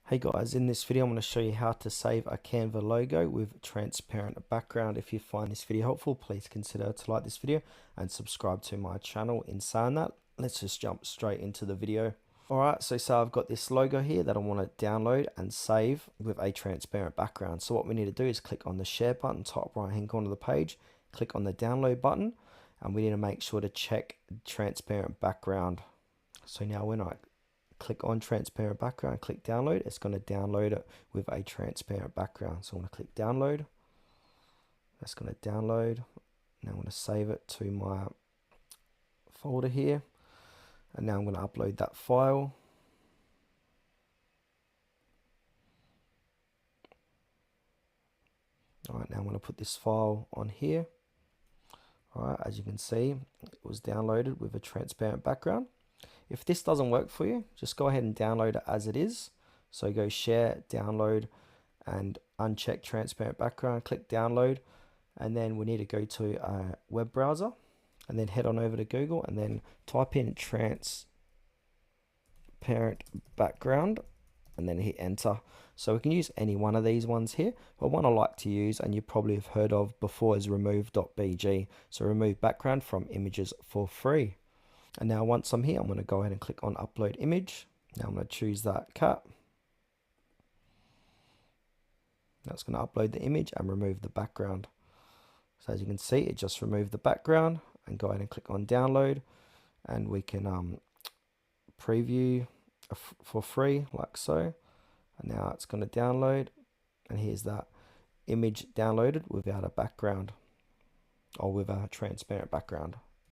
Hey guys, in this video I'm going to show you how to save a Canva logo with transparent background. If you find this video helpful, please consider to like this video and subscribe to my channel. In saying that, let's just jump straight into the video. Alright, so I've got this logo here that I want to download and save with a transparent background. So what we need to do is click on the share button, top right hand corner of the page, click on the download button, and we need to make sure to check transparent background. So now when I click on transparent background, click download, it's going to download it with a transparent background. So I'm going to click download. That's going to download. Now I'm going to save it to my folder here. And now I'm going to upload that file. Alright, now I'm going to put this file on here. Alright, as you can see, it was downloaded with a transparent background. If this doesn't work for you, just go ahead and download it as it is. So go share, download, and uncheck transparent background, click download, and then we need to go to a web browser and then head on over to Google and then type in transparent background and then hit enter. So we can use any one of these ones here, but one I like to use and you probably have heard of before is remove.bg. So remove background from images for free. And now once I'm here, I'm going to go ahead and click on upload image. Now I'm going to choose that cat. That's going to upload the image and remove the background. So as you can see, it just removed the background, and go ahead and click on download, and we can preview for free like so. And now it's going to download, and here's that image downloaded without a background or with a transparent background.